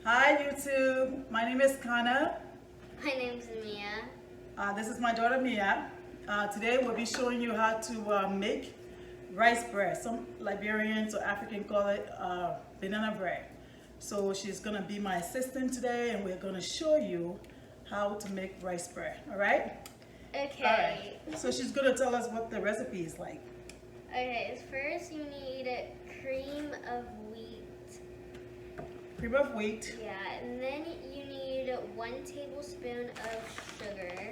Hi YouTube, my name is Kana. My name's Mia. This is my daughter Mia. Today we'll be showing you how to make rice bread. Some Liberians or African call it banana bread. So she's gonna be my assistant today and we're gonna show you how to make rice bread, all right? Okay. All right. So she's gonna tell us what the recipe is like. Okay, first you need cream of wheat. Cream of wheat. Yeah, and then you need 1 tablespoon of sugar,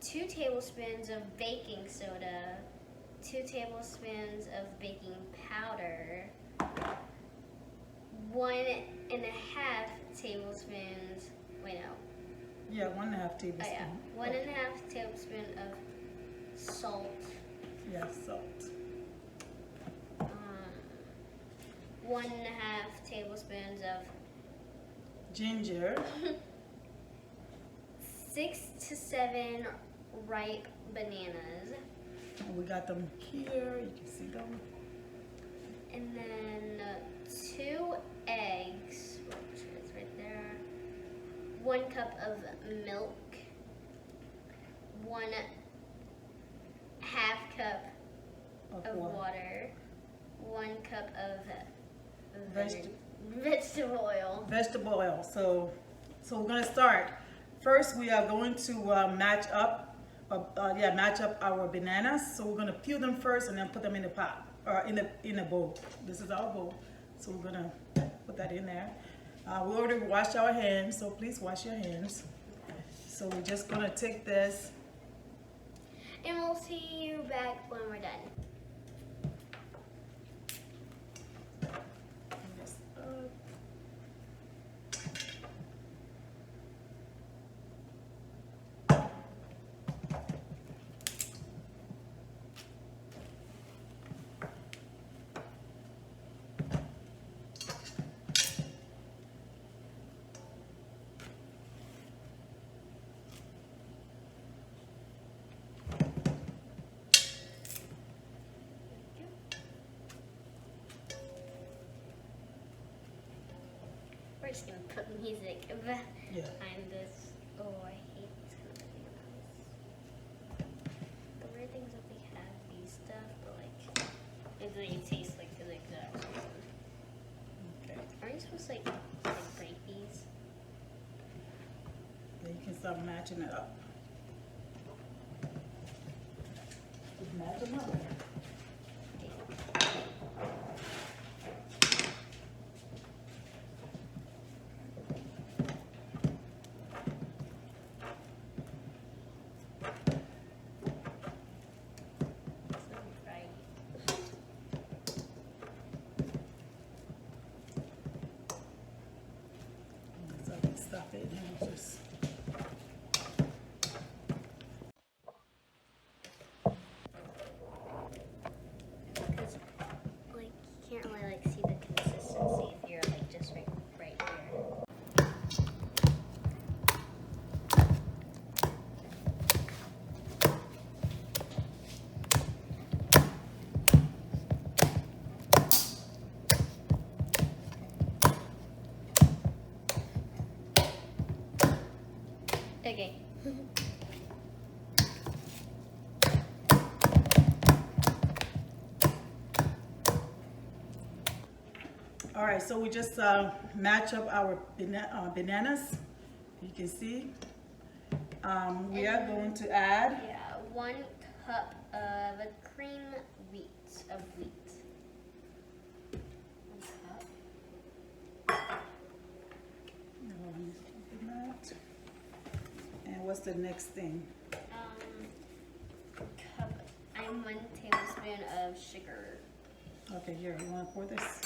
2 tablespoons of baking soda, 2 tablespoons of baking powder, 1.5 tablespoons, wait no. Yeah, 1.5 tablespoon. Oh yeah, 1.5 tablespoon of salt. Yeah, salt. 1.5 tablespoons of Ginger. 6 to 7 ripe bananas, And we got them here, you can see them. and then 2 eggs, which is right there, 1 cup of milk, 1/2 cup of water, 1 cup of vegetable oil. Vegetable oil. So we're gonna start. First, we are going to match up our bananas. So we're gonna peel them first and then put them in the pot or in a bowl. This is our bowl. So we're gonna put that in there. We already washed our hands, so please wash your hands. So we're just gonna take this. And we'll see you back when we're done. We're just gonna put music behind this. Oh, I hate something else. The weird things that they have these stuff, but like, it tastes like the exact same. Okay. Aren't you supposed to like break these? Then you can start matching it up. Just match them up. Stuff it and just Because like you can't really like see the consistency if you're like just right here. Okay. all right, so we just match up our bananas. You can see we are going to add 1 cup of cream of wheat. 1 cup. And what's the next thing? I'm 1 tablespoon of sugar. Okay, here, you want to pour this?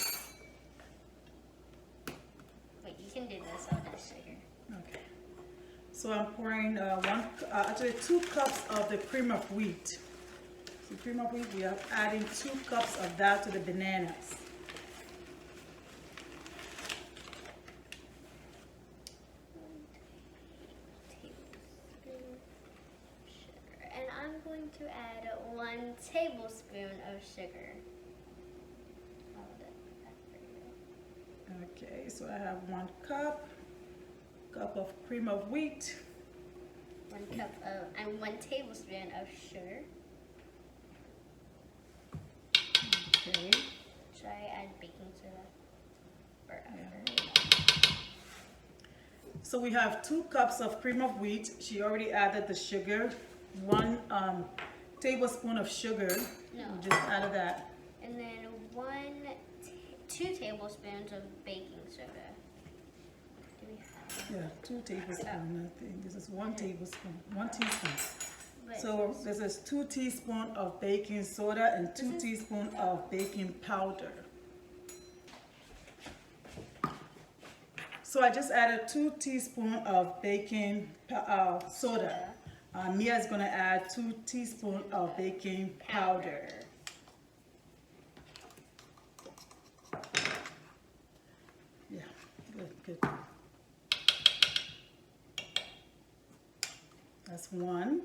Wait, you can do this. I'll do sugar. Okay. So I'm pouring actually 2 cups of the cream of wheat. So cream of wheat, we are adding 2 cups of that to the bananas. And I'm going to add 1 tablespoon of sugar. Okay, so I have 1 cup of cream of wheat. 1 cup of, and 1 tablespoon of sugar. Okay. Should I add baking soda? Or after? So we have 2 cups of cream of wheat. She already added the sugar. 1 tablespoon of sugar. No. We just added that. And then 2 tablespoons of baking soda. Do we have? Yeah, 2 tablespoons. I think this is 1 tablespoon, 1 teaspoon. But So this is 2 teaspoons of baking soda and 2 teaspoons of baking powder. So I just added 2 teaspoons of baking soda. Mia's gonna add 2 teaspoons of baking powder. Yeah, good. That's 1.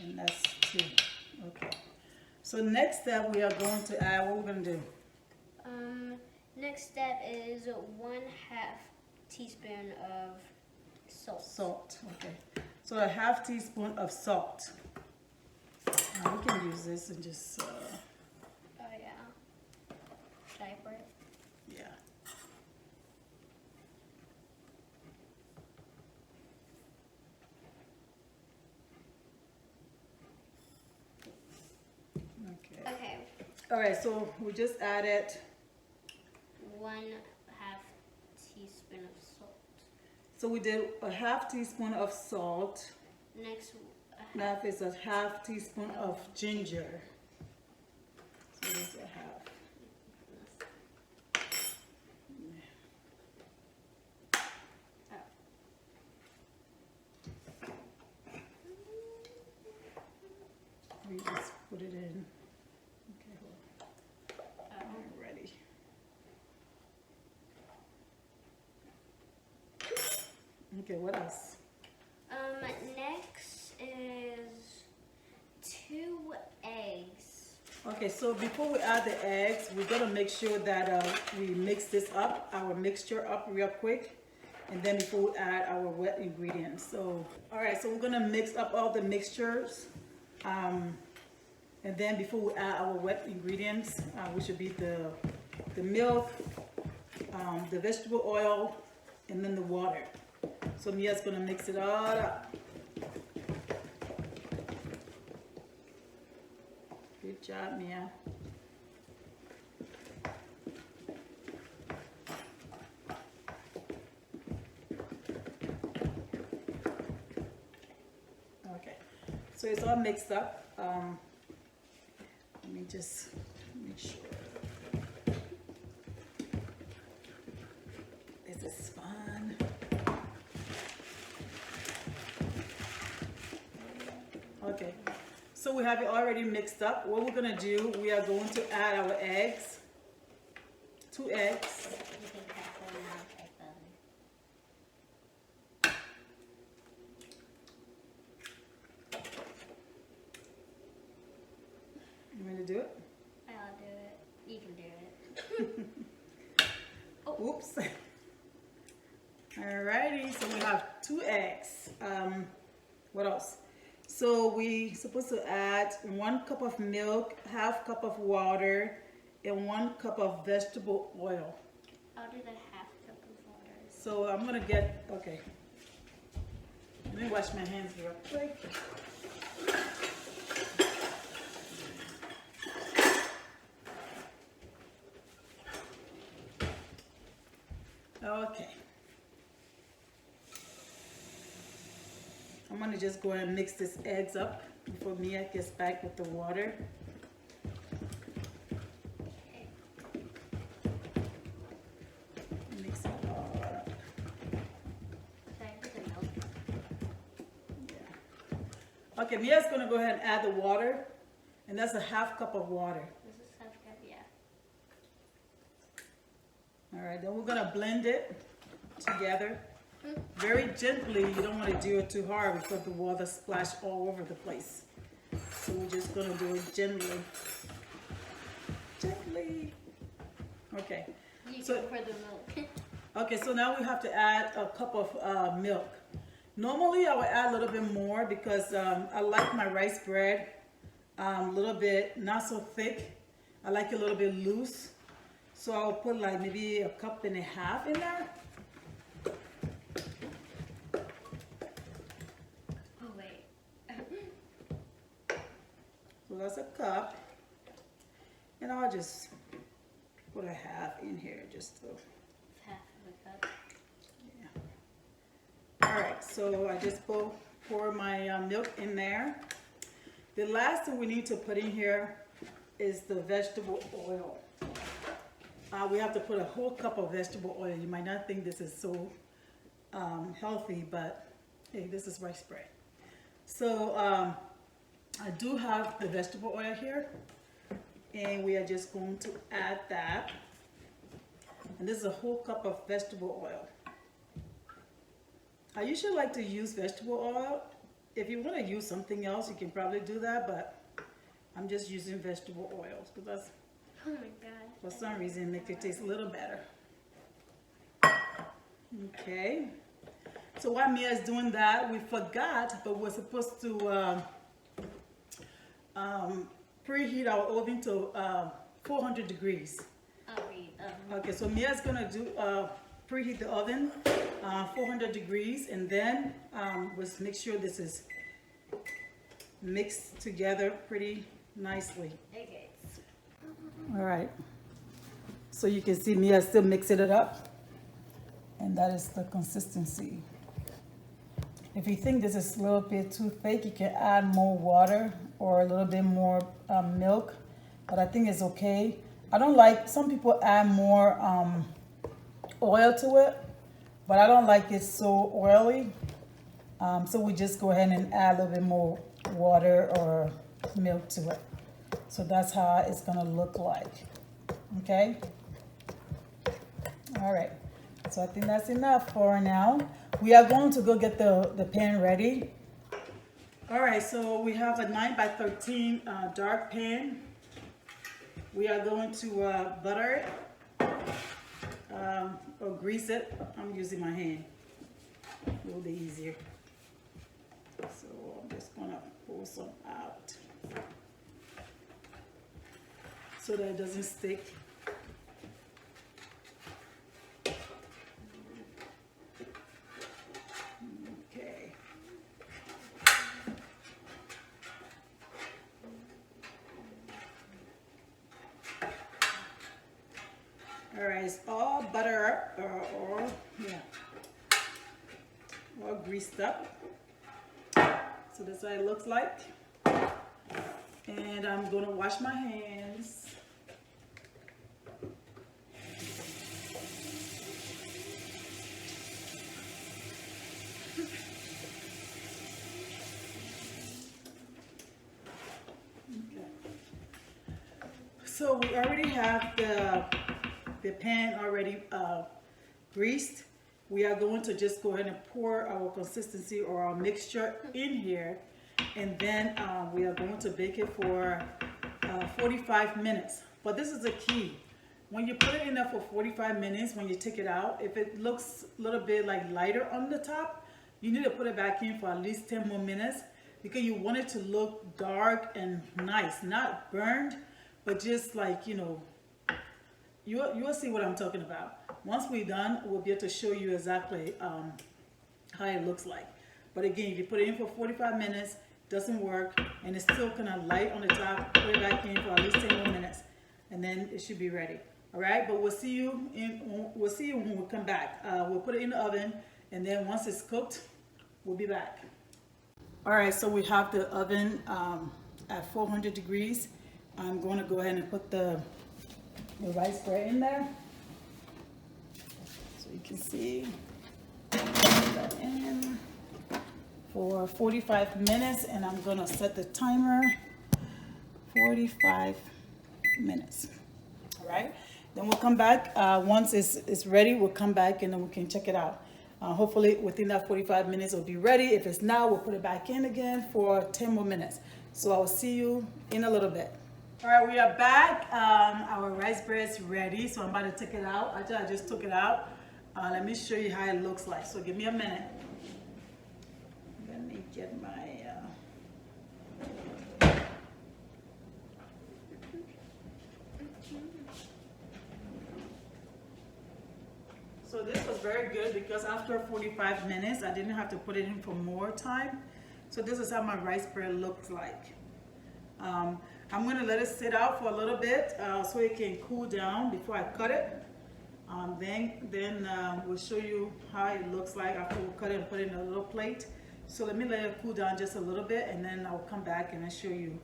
And that's 2. Okay. So next step we are going to add, what we're gonna do? Next step is 1/2 teaspoon of salt. Salt, okay. So a 1/2 teaspoon of salt. We can use this and just, Oh yeah. Should I pour it? yeah. Okay. Okay. All right, so we just added 1/2 teaspoon of salt. So we did a 1/2 teaspoon of salt. Next, Now is a 1/2 teaspoon of ginger. So this is a 1/2. We just put it in. Okay, hold on. I'm ready. Okay, what else? Next is 2 eggs. Okay, so before we add the eggs, we're gonna make sure that we mix this up, our mixture up real quick, and then before we add our wet ingredients. So, all right, so we're gonna mix up all the mixtures, and then before we add our wet ingredients, which should be the milk, the vegetable oil, and then the water. So Mia's gonna mix it all up. Good job, Mia. Okay, so it's all mixed up. Let me just make sure. This is fun. Okay, so we have it already mixed up. What we're gonna do, we are going to add our eggs. 2 eggs. You can cut them out like that. You want to do it? I'll do it. You can do it. Oops. Alrighty, so we have 2 eggs. What else? So we supposed to add 1 cup of milk, 1/2 cup of water, and 1 cup of vegetable oil. I'll do the 1/2 cup of water. So I'm gonna get, okay. Let me wash my hands real quick. Okay. I'm gonna just go ahead and mix these eggs up before Mia gets back with the water. Okay. Mix it all up. Should I put the milk? Yeah. Okay, Mia's gonna go ahead and add the water, and that's a 1/2 cup of water. This is 1/2 cup, yeah. All right, then we're gonna blend it together. Very gently, you don't want to do it too hard because the water splash all over the place. So we're just gonna do it gently. Gently. Okay, You So- go for the milk. Okay, so now we have to add a cup of milk. Normally I would add a little bit more because I like my rice bread a little bit not so thick. I like it a little bit loose. So I'll put like maybe a cup and a half in there. Oh wait. So that's a cup. And I'll just put a half in here just to, Half of a cup. yeah. All right, so I just pour my milk in there. The last thing we need to put in here is the vegetable oil. We have to put a whole cup of vegetable oil. You might not think this is so healthy, but hey, this is rice bread. So I do have the vegetable oil here, and we are just going to add that. And this is a whole cup of vegetable oil. I usually like to use vegetable oil. If you want to use something else, you can probably do that, but I'm just using vegetable oils because that's, Oh my god. for some reason, make it taste a little better. Okay. So while Mia's doing that, we forgot, but we're supposed to preheat our oven to 400 degrees. I'll read. Okay, so Mia's gonna do preheat the oven 400 degrees, and then we'll make sure this is mixed together pretty nicely. Okay. All right. So you can see Mia still mixing it up, and that is the consistency. If you think this is a little bit too thick, you can add more water or a little bit more milk, but I think it's okay. I don't like, some people add more oil to it, but I don't like it so oily. So we just go ahead and add a little bit more water or milk to it. So that's how it's gonna look like, okay? All right, so I think that's enough for now. We are going to go get the pan ready. All right, so we have a 9 by 13 dark pan. We are going to butter it or grease it. I'm using my hand, a little bit easier. So I'm just gonna pull some out so that it doesn't stick. Okay. All right, it's all butter or yeah, all greased up. So that's what it looks like. And I'm gonna wash my hands. So we already have the pan already greased. We are going to just go ahead and pour our consistency or our mixture in here, and then we are going to bake it for 45 minutes. But this is the key. When you put it in there for 45 minutes, when you take it out, if it looks a little bit like lighter on the top, you need to put it back in for at least 10 more minutes, because you want it to look dark and nice, not burned, but just like, you know, you will see what I'm talking about. Once we're done, we'll be able to show you exactly how it looks like. But again, if you put it in for 45 minutes, doesn't work, and it's still kind of light on the top, put it back in for at least 10 more minutes, and then it should be ready. All right, but we'll see you when we come back. We'll put it in the oven, and then once it's cooked, we'll be back. All right, so we have the oven at 400 degrees. I'm going to go ahead and put the rice bread in there, so you can see. Put that in for 45 minutes, and I'm going to set the timer 45 minutes. All right, then we'll come back once it's ready. We'll come back and then we can check it out. Hopefully within that 45 minutes it'll be ready. If it's not, we'll put it back in again for 10 more minutes. So I'll see you in a little bit. All right, we are back. Our rice bread is ready, so I'm about to take it out. Actually, I just took it out. Let me show you how it looks like. So give me a minute. Let me get my... So this was very good because after 45 minutes, I didn't have to put it in for more time. So this is how my rice bread looks like. I'm gonna let it sit out for a little bit so it can cool down before I cut it. Then we'll show you how it looks like after we cut it and put it in a little plate. So let me let it cool down just a little bit, and then I'll come back and I'll show you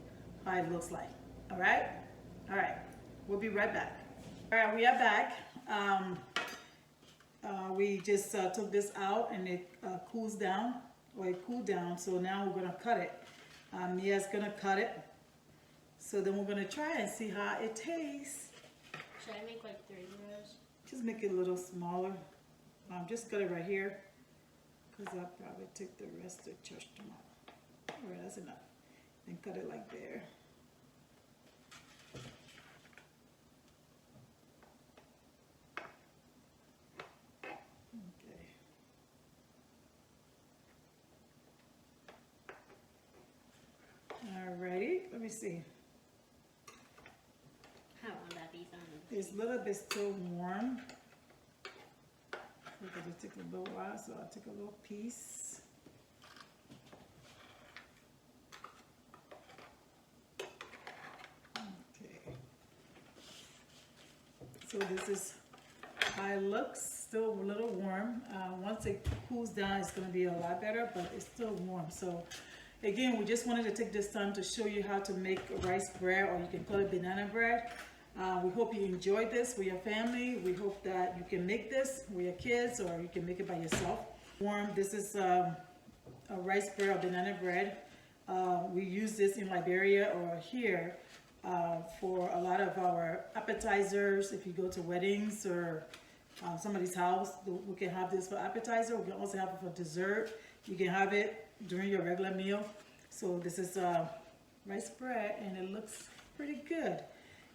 how it looks like. All right? All right, we'll be right back. All right, we are back. We just took this out and it cools down, or it cooled down. So now we're gonna cut it. Mia's gonna cut it. So then we're gonna try and see how it tastes. Should I make like 3 rows? Just make it a little smaller. Just cut it right here, because I'll probably take the rest to church tomorrow. All right, that's enough. And cut it like there. Okay. Alrighty, let me see. How will that be done? It's a little bit still warm. Because it took a little while, so I'll take a little piece. Okay. So this is how it looks. Still a little warm. Once it cools down, it's going to be a lot better, but it's still warm. So again, we just wanted to take this time to show you how to make rice bread, or you can call it banana bread. We hope you enjoyed this with your family. We hope that you can make this with your kids, or you can make it by yourself. This is a rice bread or banana bread. We use this in Liberia or here for a lot of our appetizers. If you go to weddings or somebody's house, we can have this for appetizer. We can also have it for dessert. You can have it during your regular meal. So this is rice bread, and it looks pretty good.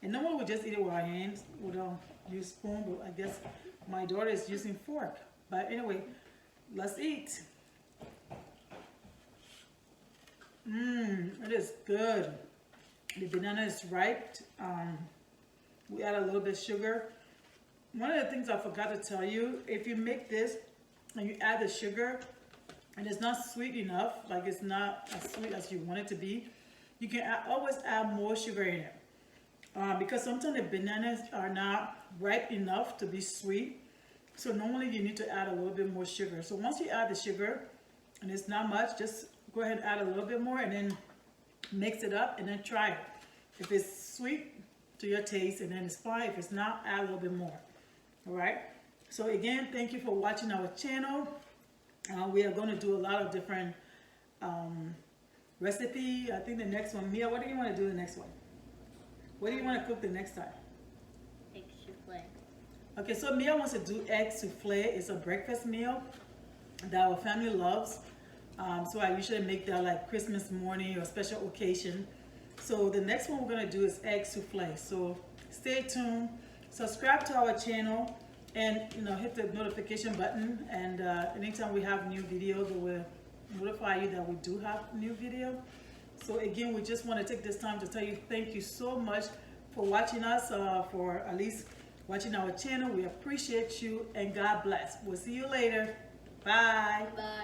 And normally we just eat it with our hands. We don't use spoon, but I guess my daughter is using fork. But anyway, let's eat. It is good. The banana is ripe. We add a little bit of sugar. One of the things I forgot to tell you, if you make this and you add the sugar and it's not sweet enough, like it's not as sweet as you want it to be, you can always add more sugar in it. Because sometimes the bananas are not ripe enough to be sweet. So normally you need to add a little bit more sugar. So once you add the sugar, and it's not much, just go ahead and add a little bit more and then mix it up and then try it. If it's sweet to your taste, and then it's fine. If it's not, add a little bit more. All right? So again, thank you for watching our channel. We are going to do a lot of different recipe. I think the next one, Mia, what do you want to do the next one? What do you want to cook the next time? Egg souffle. Okay, so Mia wants to do egg souffle. It's a breakfast meal that our family loves. So I usually make that like Christmas morning or special occasion. So the next one we're going to do is egg souffle. So stay tuned. Subscribe to our channel, and hit the notification button. And anytime we have new videos, we will notify you that we do have new video. So again, we just want to take this time to tell you thank you so much for watching us, for at least watching our channel. We appreciate you, and God bless. We'll see you later. Bye. Bye.